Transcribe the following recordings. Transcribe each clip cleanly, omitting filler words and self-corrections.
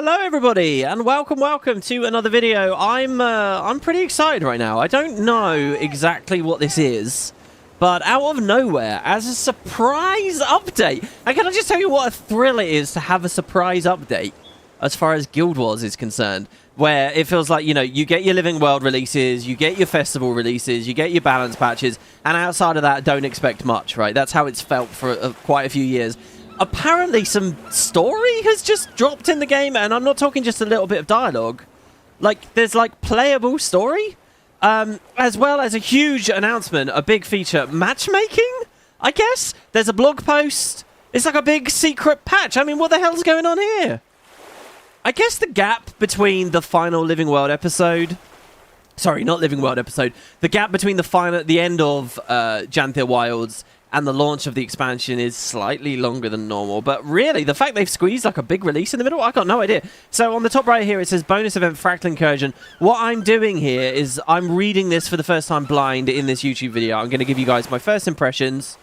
Hello everybody and welcome to another video. I'm pretty excited right now. I don't know exactly what this is, but out of nowhere, as a surprise update, and can I just tell you what a thrill it is to have a surprise update as far as Guild Wars is concerned, where it feels like, you know, you get your Living World releases, you get your festival releases, you get your balance patches, and outside of that, don't expect much, right? That's how it's felt for quite a few years. Apparently some story has just dropped in the game, and I'm not talking just a little bit of dialogue. Like, there's like playable story, as well as a huge announcement, a big feature, matchmaking, I guess? There's a blog post. It's like a big secret patch. I mean, what the hell's going on here? I guess the gap between the final Living World episode... Sorry, not Living World episode. The gap between the end of Janthia Wilds and the launch of the expansion is slightly longer than normal. But really, the fact they've squeezed like a big release in the middle, I got no idea. So on the top right here, it says bonus event Fractal Incursion. What I'm doing here is I'm reading this for the first time blind in this YouTube video. I'm going to give you guys my first impressions.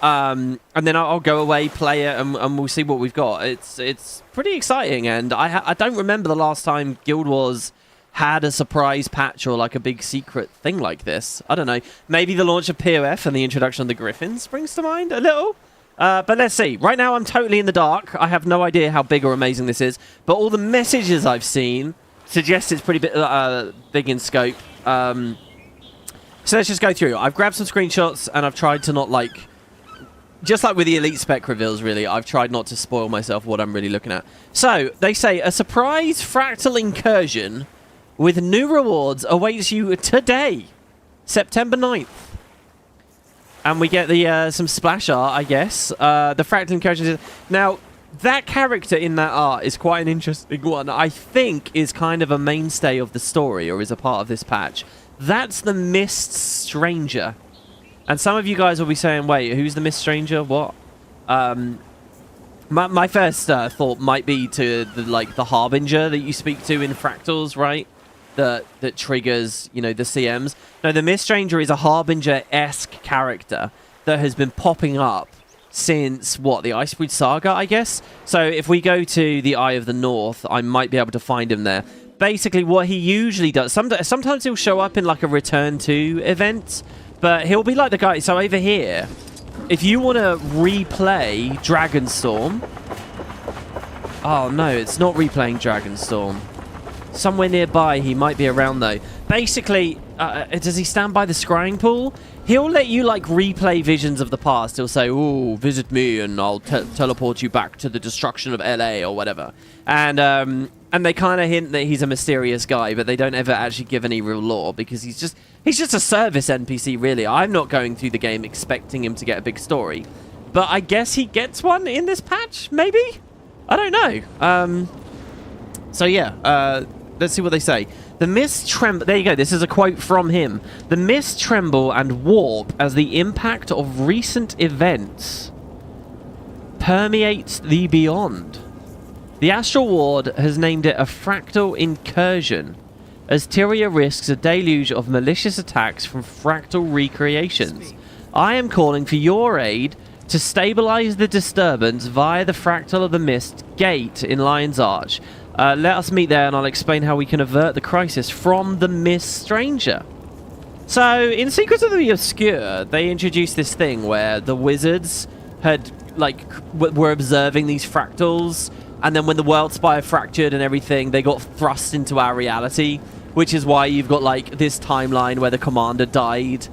And then I'll go away, play it, and we'll see what we've got. It's pretty exciting, and I don't remember the last time Guild Wars had a surprise patch or like a big secret thing like this. I don't know. Maybe the launch of POF and the introduction of the Griffins springs to mind a little. But let's see. Right now I'm totally in the dark. I have no idea how big or amazing this is, but all the messages I've seen suggest it's pretty big in scope. So let's just go through. I've grabbed some screenshots and I've tried to not like... Just like with the Elite Spec reveals, really, I've tried not to spoil myself what I'm really looking at. So, they say, a surprise Fractal Incursion with new rewards awaits you today, September 9th. And we get the some splash art, I guess. The Fractal Incursion. Now, that character in that art is quite an interesting one. I think is kind of a mainstay of the story, or is a part of this patch. That's the Mist Stranger. And some of you guys will be saying, wait, who's the Mist Stranger? What? My first thought might be to the Harbinger that you speak to in Fractals, right? That triggers, you know, the CMs. No, the Mist Stranger is a Harbinger-esque character that has been popping up since, what, the Icebreed Saga, I guess? So if we go to the Eye of the North, I might be able to find him there. Basically, what he usually does, sometimes he'll show up in like a Return to event, but he'll be like the guy... So over here, if you want to replay Dragonstorm... Oh, no, it's not replaying Dragonstorm. Somewhere nearby, he might be around, though. Basically, does he stand by the scrying pool? He'll let you, like, replay visions of the past. He'll say, ooh, visit me, and I'll teleport you back to the destruction of LA, or whatever. And they kind of hint that he's a mysterious guy, but they don't ever actually give any real lore, because he's just a service NPC, really. I'm not going through the game expecting him to get a big story. But I guess he gets one in this patch, maybe? I don't know. So, yeah, let's see what they say. The mists tremble... There you go, this is a quote from him. The mists tremble and warp as the impact of recent events permeates the beyond. The Astral Ward has named it a Fractal Incursion, as Tyria risks a deluge of malicious attacks from fractal recreations. I am calling for your aid to stabilize the disturbance via the Fractal of the Mist gate in Lion's Arch. Let us meet there and I'll explain how we can avert the crisis from the Mist Stranger. So, in Secrets of the Obscure, they introduced this thing where the wizards had, like, were observing these fractals, and then when the world spire fractured and everything, they got thrust into our reality, which is why you've got, like, this timeline where the commander died.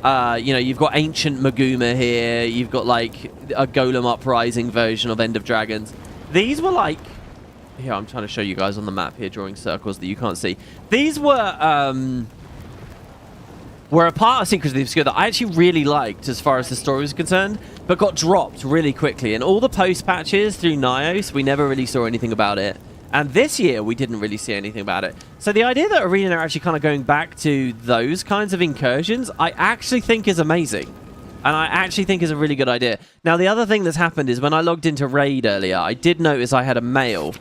You know, you've got Ancient Maguma here, you've got, like, a Golem Uprising version of End of Dragons. These were, like... Here, I'm trying to show you guys on the map here, drawing circles that you can't see. These were a part of Secrets of the Obscure that I actually really liked as far as the story was concerned, but got dropped really quickly. And all the post-patches through Nios, we never really saw anything about it. And this year, we didn't really see anything about it. So the idea that Arenanet are actually kind of going back to those kinds of incursions, I actually think is amazing. And I actually think is a really good idea. Now, the other thing that's happened is when I logged into Raid earlier, I did notice I had a mail.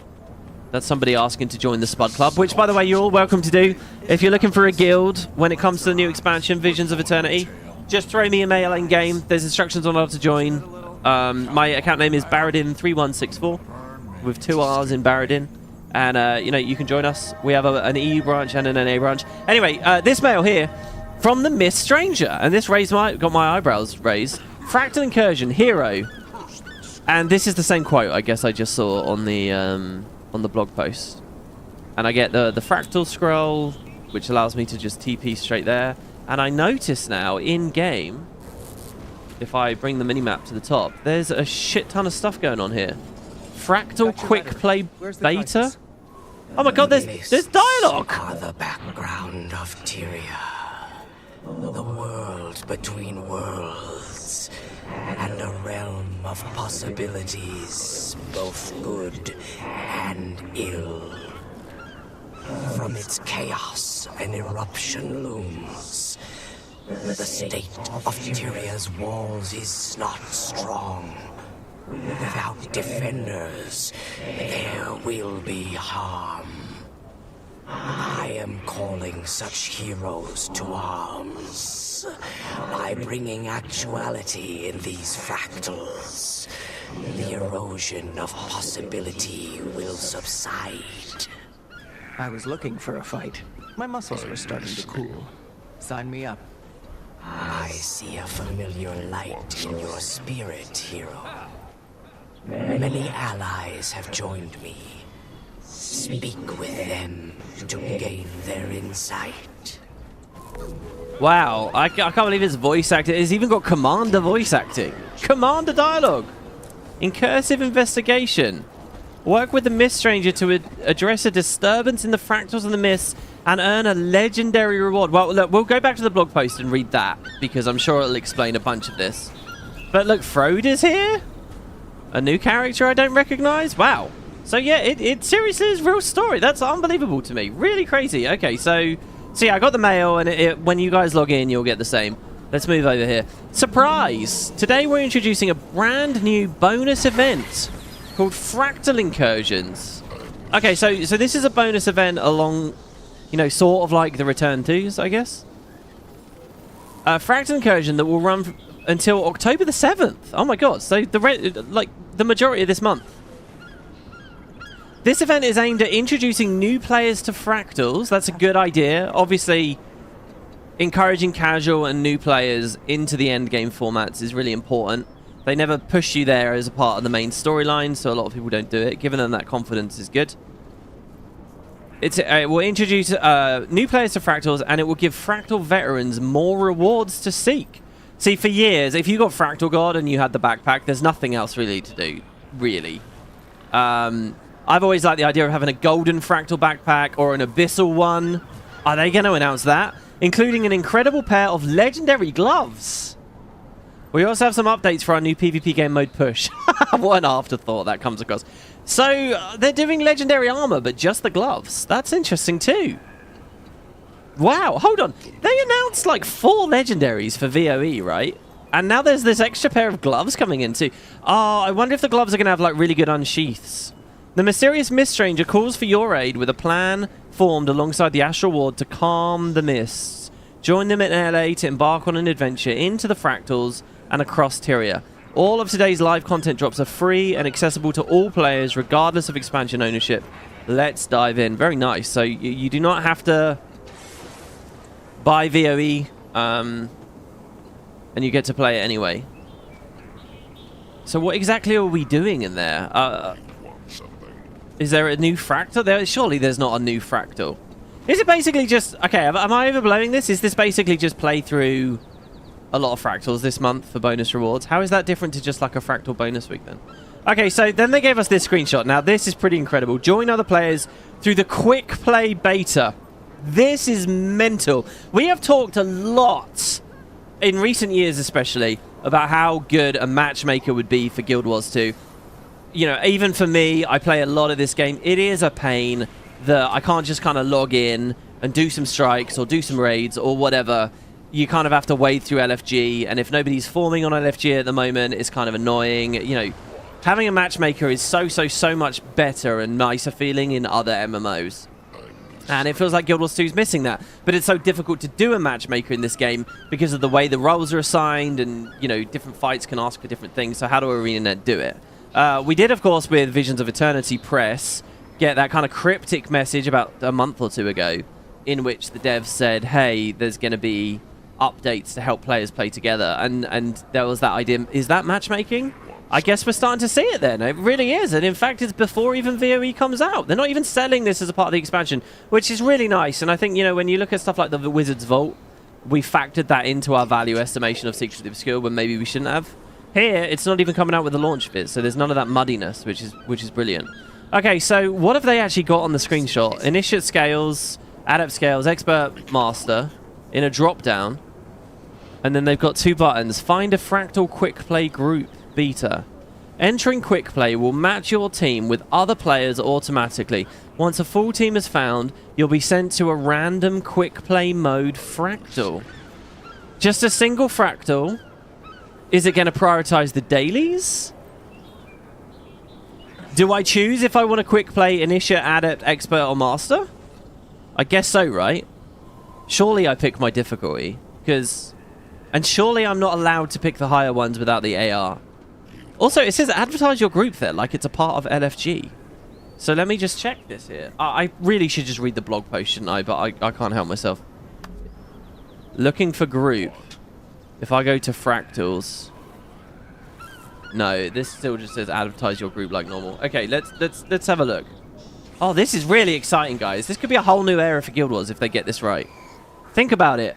That's somebody asking to join the Spud Club, which, by the way, you're all welcome to do. If you're looking for a guild when it comes to the new expansion, Visions of Eternity, just throw me a mail in-game. There's instructions on how to join. My account name is Baradin3164, with 2 R's in Baradin. And, you know, you can join us. We have an EU branch and an NA branch. Anyway, this mail here from the Miss Stranger. And this got my eyebrows raised. Fractal Incursion, hero. And this is the same quote, I guess, I just saw on the blog post. And I get the fractal scroll, which allows me to just TP straight there. And I notice now, in-game, if I bring the minimap to the top, there's a shit ton of stuff going on here. Fractal Quickplay beta? Oh my god, there's dialogue! Are the background of Tyria. The world between worlds. And a realm of possibilities, both good and ill. From its chaos, an eruption looms. The state of Tyria's walls is not strong. Without defenders, there will be harm. I am calling such heroes to arms. By bringing actuality in these fractals, the erosion of possibility will subside. I was looking for a fight. My muscles were starting to cool. Sign me up. I see a familiar light in your spirit, hero. Many allies have joined me. Speak with them to gain their insight. Wow, I can't believe it's voice acting. It's even got Commander voice acting. Commander dialogue. Incursive investigation. Work with the Mist Stranger to address a disturbance in the fractals of the Mist and earn a legendary reward. Well, look, we'll go back to the blog post and read that, because I'm sure it'll explain a bunch of this. But look, Frode is here? A new character I don't recognize? Wow. So yeah, it seriously is a real story. That's unbelievable to me. Really crazy. Okay, so yeah, I got the mail, and when you guys log in, you'll get the same. Let's move over here. Surprise! Today we're introducing a brand new bonus event called Fractal Incursions. Okay, so this is a bonus event along, you know, sort of like the Return 2s, I guess. Fractal Incursion that will run until October the 7th. Oh my god, so the majority of this month. This event is aimed at introducing new players to Fractals. That's a good idea. Obviously, encouraging casual and new players into the endgame formats is really important. They never push you there as a part of the main storyline, so a lot of people don't do it. Giving them that confidence is good. It will introduce new players to Fractals, and it will give Fractal veterans more rewards to seek. See, for years, if you got Fractal God and you had the backpack, there's nothing else really to do, really. I've always liked the idea of having a golden Fractal backpack or an abyssal one. Are they going to announce that? Including an incredible pair of legendary gloves. We also have some updates for our new PvP game mode push. What an afterthought that comes across. So, they're doing legendary armor, but just the gloves. That's interesting too. Wow, hold on. They announced like 4 legendaries for VOE, right? And now there's this extra pair of gloves coming in too. Oh, I wonder if the gloves are going to have like really good unsheaths. The mysterious Mist Stranger calls for your aid with a plan formed alongside the Astral Ward to calm the mists. Join them in LA to embark on an adventure into the Fractals and across Tyria. All of today's live content drops are free and accessible to all players regardless of expansion ownership. Let's dive in. Very nice. So you do not have to buy VOE and you get to play it anyway. So what exactly are we doing in there? Is there a new Fractal? Surely there's not a new Fractal. Is it basically just... Okay, am I overblowing this? Is this basically just play through a lot of Fractals this month for bonus rewards? How is that different to just like a Fractal bonus week then? Okay, so then they gave us this screenshot. Now, this is pretty incredible. Join other players through the Quickplay beta. This is mental. We have talked a lot, in recent years especially, about how good a matchmaker would be for Guild Wars 2. You know, even for me, I play a lot of this game. It is a pain that I can't just kind of log in and do some strikes or do some raids or whatever. You kind of have to wade through LFG, and if nobody's forming on LFG at the moment, it's kind of annoying. You know, having a matchmaker is so much better and nicer feeling in other MMOs. And it feels like Guild Wars 2 is missing that. But it's so difficult to do a matchmaker in this game because of the way the roles are assigned, and, you know, different fights can ask for different things. So how do Arenanet do it? We did, of course, with Visions of Eternity Press, get that kind of cryptic message about a month or two ago, in which the devs said, hey, there's going to be updates to help players play together. And there was that idea, is that matchmaking? I guess we're starting to see it then. It really is. And in fact, it's before even VOE comes out. They're not even selling this as a part of the expansion, which is really nice. And I think, you know, when you look at stuff like the Wizard's Vault, we factored that into our value estimation of Secrets of the Obscure when maybe we shouldn't have. Here, it's not even coming out with the launch bit, so there's none of that muddiness, which is brilliant. Okay, so what have they actually got on the screenshot? Initiate scales, adept scales, expert, master, in a drop-down. And then they've got 2 buttons. Find a Fractal Quickplay group beta. Entering Quickplay will match your team with other players automatically. Once a full team is found, you'll be sent to a random Quickplay mode Fractal. Just a single Fractal. Is it going to prioritize the dailies? Do I choose if I want to Quickplay Initiate, Adept, Expert, or Master? I guess so, right? Surely I pick my difficulty, because... And surely I'm not allowed to pick the higher ones without the AR. Also, it says advertise your group there, like it's a part of LFG. So let me just check this here. I really should just read the blog post, shouldn't I? But I can't help myself. Looking for group. If I go to Fractals... No, this still just says advertise your group like normal. Okay, let's have a look. Oh, this is really exciting, guys. This could be a whole new era for Guild Wars if they get this right. Think about it.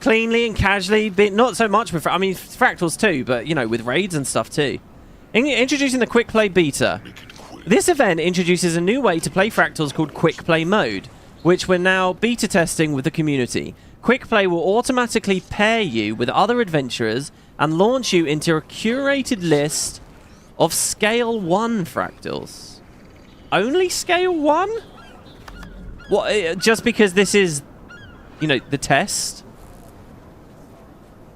Cleanly and casually, but not so much with... I mean, Fractals too, but, you know, with raids and stuff too. Introducing the Quickplay Beta. This event introduces a new way to play Fractals called Quickplay Mode, which we're now beta testing with the community. Quickplay will automatically pair you with other adventurers and launch you into a curated list of Scale 1 Fractals. Only Scale 1? What? Just because this is, you know, the test?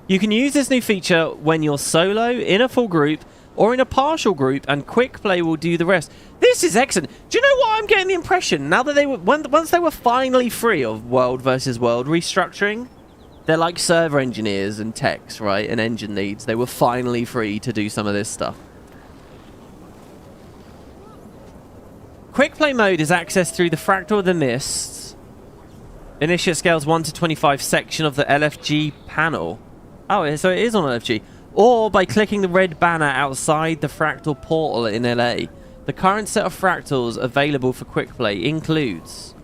You can use this new feature when you're solo, in a full group, or in a partial group, and Quickplay will do the rest. This is excellent. Do you know what I'm getting the impression? Now that they were, once they were finally free of world versus world restructuring, they're like server engineers and techs, right? And engine leads. They were finally free to do some of this stuff. Quickplay mode is accessed through the Fractal of the Mists, Initiate Scales 1 to 25 section of the LFG panel. Oh, so it is on LFG. Or by clicking the red banner outside the Fractal portal in LA. The current set of Fractals available for Quickplay includes...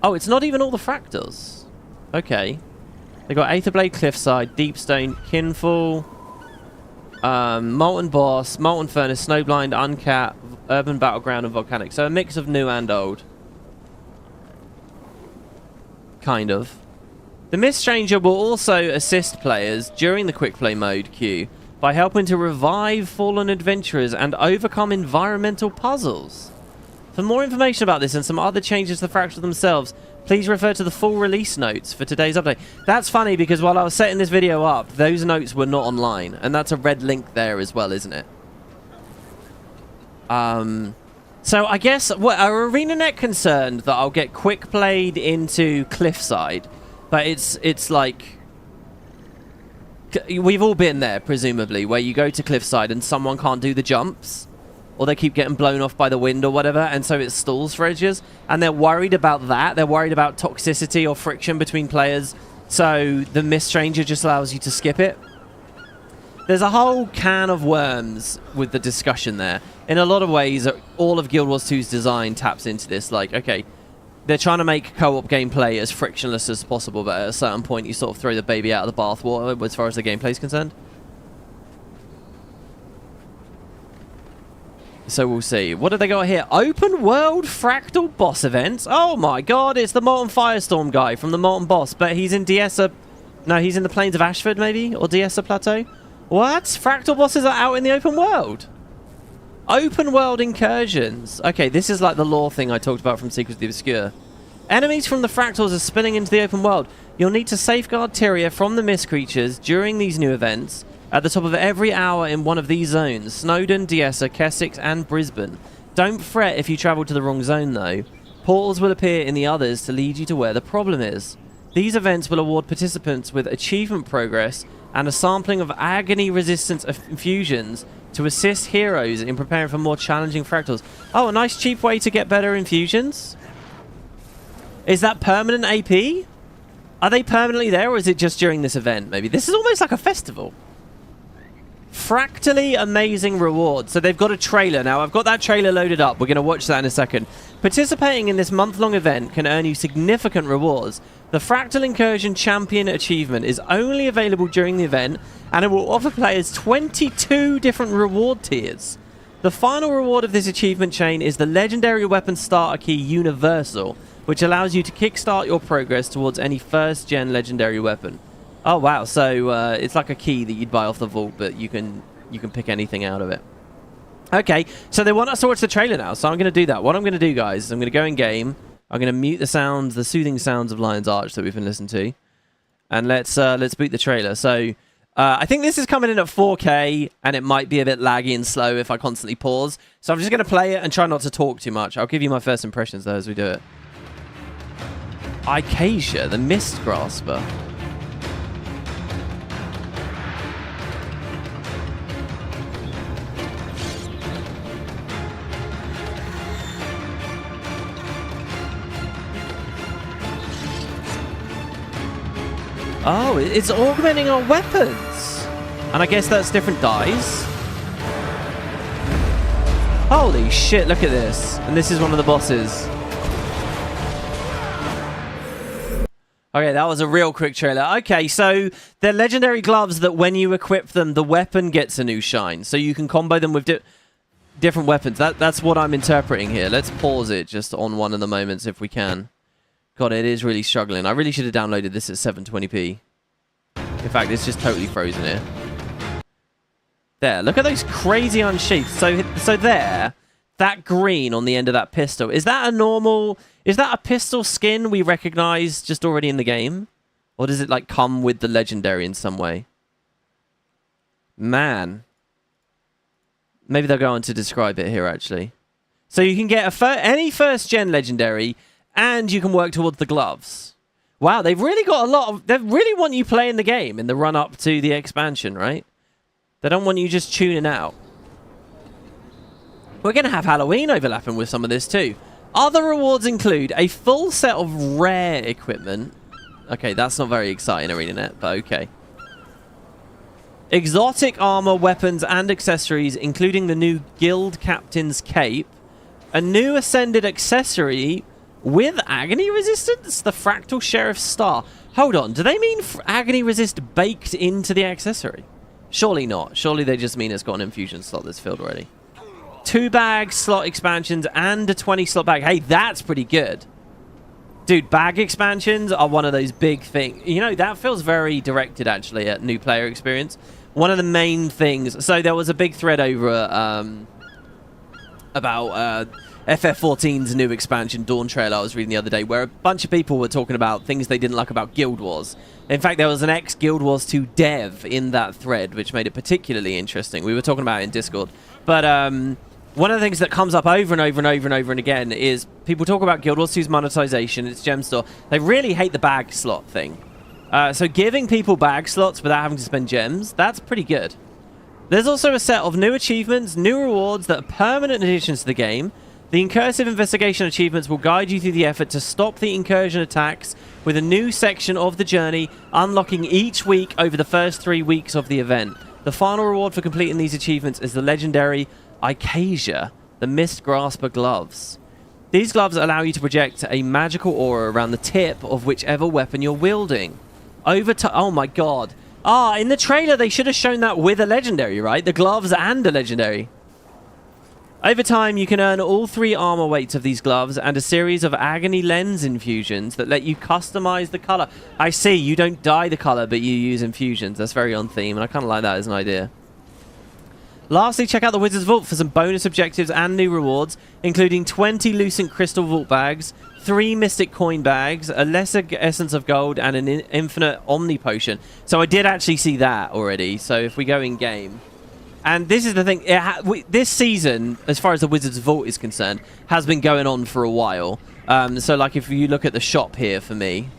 Oh, it's not even all the Fractals. Okay. They got Aetherblade, Cliffside, Deepstone, Kinfall, Molten Boss, Molten Furnace, Snowblind, Uncat, Urban Battleground, and Volcanic. So a mix of new and old. Kind of. The Mist Stranger will also assist players during the Quickplay mode queue by helping to revive fallen adventurers and overcome environmental puzzles. For more information about this and some other changes to the Fractal themselves, please refer to the full release notes for today's update. That's funny because while I was setting this video up, those notes were not online, and that's a red link there as well, isn't it? So I guess, what, are Arenanet concerned that I'll get Quickplayed into Cliffside? But it's like... We've all been there, presumably, where you go to Cliffside and someone can't do the jumps. Or they keep getting blown off by the wind or whatever, and so it stalls for edges. And they're worried about that. They're worried about toxicity or friction between players. So the Mist Stranger just allows you to skip it. There's a whole can of worms with the discussion there. In a lot of ways, all of Guild Wars 2's design taps into this. Like, okay... They're trying to make co-op gameplay as frictionless as possible, but at a certain point you sort of throw the baby out of the bathwater as far as the gameplay is concerned. So we'll see. What do they got here? Open world Fractal boss events. Oh my god, it's the Molten Firestorm guy from the Molten Boss, but he's in Diessa... No, he's in the Plains of Ashford, maybe? Or Diessa Plateau? What? Fractal bosses are out in the open world? Open world incursions. Okay, this is like the lore thing I talked about from Secrets of the Obscure. Enemies from the Fractals are spilling into the open world. You'll need to safeguard Tyria from the Mist creatures during these new events at the top of every hour in one of these zones. Snowdon, Diessa, Kessex, and Brisbane. Don't fret if you travel to the wrong zone, though. Portals will appear in the others to lead you to where the problem is. These events will award participants with achievement progress and a sampling of agony-resistant infusions to assist heroes in preparing for more challenging fractals. Oh, a nice cheap way to get better infusions. Is that permanent AP? Are they permanently there, or is it just during this event, maybe? This is almost like a festival. Fractally amazing rewards. So they've got a trailer. Now, I've got that trailer loaded up. We're going to watch that in a second. Participating in this month-long event can earn you significant rewards. The Fractal Incursion Champion Achievement is only available during the event, and it will offer players 22 different reward tiers. The final reward of this achievement chain is the Legendary Weapon Starter Key Universal, which allows you to kickstart your progress towards any first-gen Legendary Weapon. Oh, wow. So it's like a key that you'd buy off the vault, but you can pick anything out of it. Okay, so they want us to watch the trailer now, so I'm going to do that. What I'm going to do, guys, is I'm going to go in-game. I'm going to mute the sounds, the soothing sounds of Lion's Arch that we've been listening to. And let's boot the trailer. So I think this is coming in at 4K, and it might be a bit laggy and slow if I constantly pause. So I'm just going to play it and try not to talk too much. I'll give you my first impressions, though, as we do it. Icacia, the Mist Grasper. Oh, it's augmenting our weapons. And I guess that's different dies. Holy shit, look at this. And this is one of the bosses. Okay, that was a real quick trailer. Okay, so they're legendary gloves that when you equip them, the weapon gets a new shine. So you can combo them with different weapons. That's what I'm interpreting here. Let's pause it just on one of the moments if we can. God, it is really struggling. I really should have downloaded this at 720p. In fact, it's just totally frozen here. There, look at those crazy unsheathed. So there, that green on the end of that pistol, is that a normal... Is that a pistol skin we recognize just already in the game? Or does it, like, come with the legendary in some way? Man. Maybe they'll go on to describe it here, actually. So you can get any first-gen legendary... And you can work towards the gloves. Wow, they've really got a lot of... They really want you playing the game in the run-up to the expansion, right? They don't want you just tuning out. We're going to have Halloween overlapping with some of this too. Other rewards include a full set of rare equipment. Okay, that's not very exciting, Arenanet, but okay. Exotic armor, weapons, and accessories, including the new Guild Captain's Cape. A new Ascended accessory... with agony resistance? The Fractal Sheriff's Star. Hold on, do they mean agony resist baked into the accessory? Surely not. Surely they just mean it's got an infusion slot that's filled already. 2 bag slot expansions and a 20 slot bag. Hey, that's pretty good. Dude, bag expansions are one of those big things. You know, that feels very directed, actually, at new player experience. One of the main things... So there was a big thread over about... FF14's new expansion, Dawn Trail, I was reading the other day, where a bunch of people were talking about things they didn't like about Guild Wars. In fact, there was an ex-Guild Wars 2 dev in that thread, which made it particularly interesting. We were talking about it in Discord. But one of the things that comes up over and over and over and over and again is people talk about Guild Wars 2's monetization, its gem store. They really hate the bag slot thing. So giving people bag slots without having to spend gems, that's pretty good. There's also a set of new achievements, new rewards that are permanent additions to the game. The Incursive Investigation achievements will guide you through the effort to stop the incursion attacks with a new section of the journey, unlocking each week over the first 3 weeks of the event. The final reward for completing these achievements is the legendary Icacia, the Mist Grasper gloves. These gloves allow you to project a magical aura around the tip of whichever weapon you're wielding. Oh my god. In the trailer they should have shown that with a legendary, right? The gloves and a legendary. Over time, you can earn all 3 armor weights of these gloves and a series of agony lens infusions that let you customize the color. I see, you don't dye the color, but you use infusions. That's very on theme, and I kind of like that as an idea. Lastly, check out the Wizard's Vault for some bonus objectives and new rewards, including 20 Lucent Crystal Vault bags, 3 Mystic Coin bags, a Lesser Essence of Gold, and an Infinite Omni Potion. So I did actually see that already, so if we go in-game... And this is the thing, this season, as far as the Wizard's Vault is concerned, has been going on for a while. So, like, if you look at the shop here for me,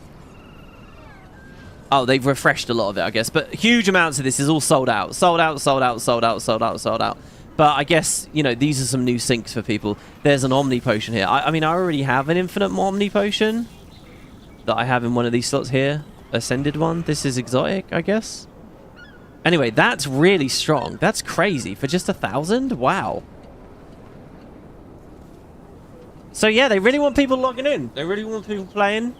Oh, they've refreshed a lot of it, I guess. But huge amounts of this is all sold out. Sold out, sold out, sold out, sold out, sold out. But I guess, you know, these are some new sinks for people. There's an Omni Potion here. I mean, I already have an Infinite Omni Potion that I have in one of these slots here. Ascended one. This is exotic, I guess. Anyway, that's really strong. That's crazy. For just 1,000? Wow. So yeah, they really want people logging in. They really want people playing.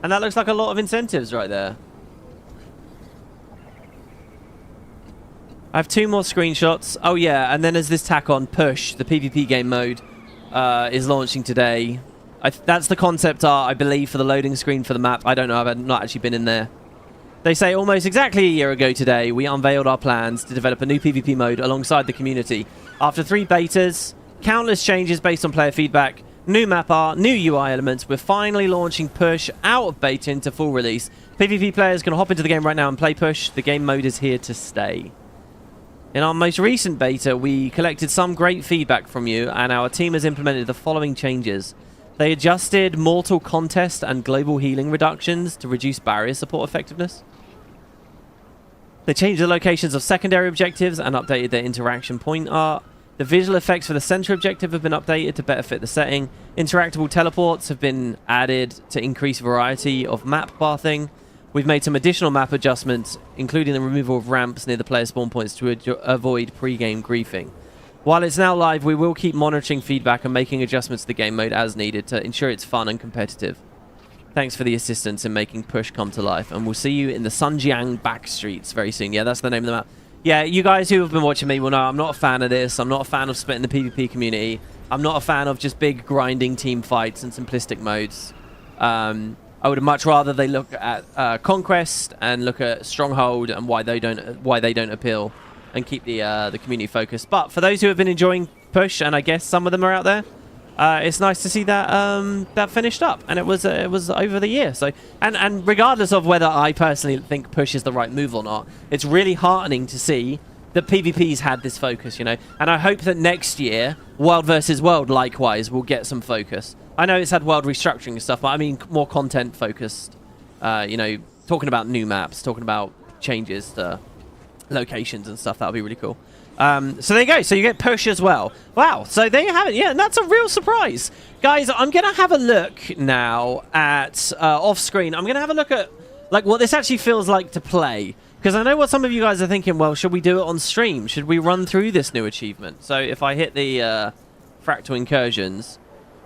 And that looks like a lot of incentives right there. I have 2 more screenshots. Oh yeah, and then there's this tack on Push, the PvP game mode, is launching today. That's the concept art, I believe, for the loading screen for the map. I don't know, I've not actually been in there. They say almost exactly a year ago today, we unveiled our plans to develop a new PvP mode alongside the community. After 3 betas, countless changes based on player feedback, new map art, new UI elements, we're finally launching Push out of beta into full release. PvP players can hop into the game right now and play Push. The game mode is here to stay. In our most recent beta, we collected some great feedback from you, and our team has implemented the following changes. They adjusted Mortal Contest and Global Healing reductions to reduce barrier support effectiveness. They changed the locations of secondary objectives and updated their interaction point art. The visual effects for the center objective have been updated to better fit the setting. Interactable teleports have been added to increase variety of map pathing. We've made some additional map adjustments, including the removal of ramps near the player spawn points to avoid pre-game griefing. While it's now live, we will keep monitoring feedback and making adjustments to the game mode as needed to ensure it's fun and competitive. Thanks for the assistance in making Push come to life, and we'll see you in the Sunjiang backstreets very soon. Yeah, that's the name of the map. Yeah, you guys who have been watching me will know I'm not a fan of this. I'm not a fan of splitting the PvP community. I'm not a fan of just big grinding team fights and simplistic modes. I would much rather they look at Conquest and look at Stronghold and why they don't appeal, and keep the community focused. But for those who have been enjoying Push, and I guess some of them are out there, it's nice to see that that finished up, and it was over the year. So and regardless of whether I personally think Push is the right move or not, it's really heartening to see that PvP's had this focus, you know. And I hope that next year, World versus World likewise will get some focus. I know it's had world restructuring and stuff, but I mean more content focused. You know, talking about new maps, talking about changes to locations and stuff. That would be really cool. So there you go. So you get Push as well. Wow. So there you have it. Yeah, and that's a real surprise. Guys, I'm going to have a look now at off screen. I'm going to have a look at like what this actually feels like to play. Because I know what some of you guys are thinking, well, should we do it on stream? Should we run through this new achievement? So if I hit the Fractal Incursions,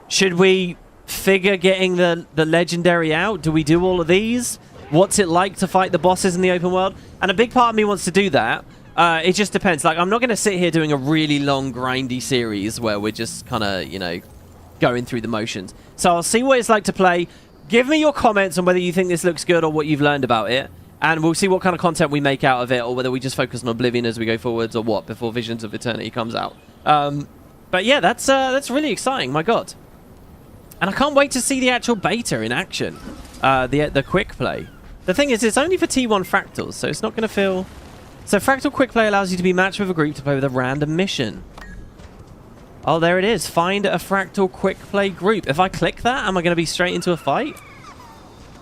should we figure getting the legendary out? Do we do all of these? What's it like to fight the bosses in the open world? And a big part of me wants to do that. It just depends. Like, I'm not going to sit here doing a really long, grindy series where we're just kind of, you know, going through the motions. So I'll see what it's like to play. Give me your comments on whether you think this looks good or what you've learned about it. And we'll see what kind of content we make out of it, or whether we just focus on Oblivion as we go forwards, or what, before Visions of Eternity comes out. But yeah, that's really exciting, my god. And I can't wait to see the actual beta in action. The Quickplay. The thing is, it's only for T1 Fractals, so it's not going to feel... So Fractal Quickplay allows you to be matched with a group to play with a random mission. Oh, there it is. Find a Fractal Quickplay group. If I click that, am I going to be straight into a fight?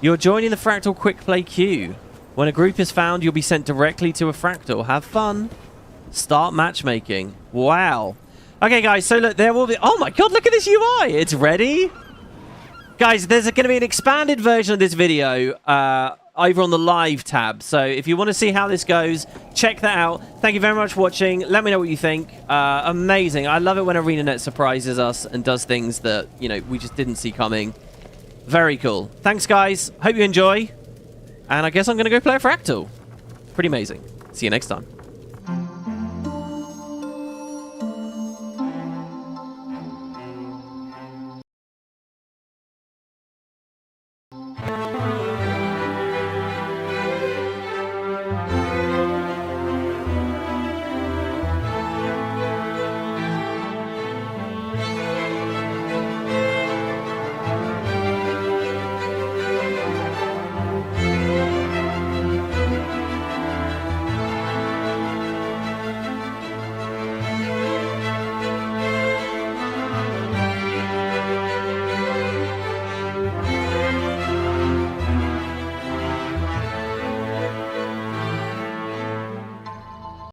You're joining the Fractal Quickplay queue. When a group is found, you'll be sent directly to a Fractal. Have fun. Start matchmaking. Wow. Okay, guys, so look, there will be... Oh my god, look at this UI. It's ready. Guys, there's going to be an expanded version of this video over on the live tab. So if you want to see how this goes, check that out. Thank you very much for watching. Let me know what you think. Amazing. I love it when Arenanet surprises us and does things that, you know, we just didn't see coming. Very cool. Thanks, guys. Hope you enjoy. And I guess I'm going to go play a Fractal. Pretty amazing. See you next time.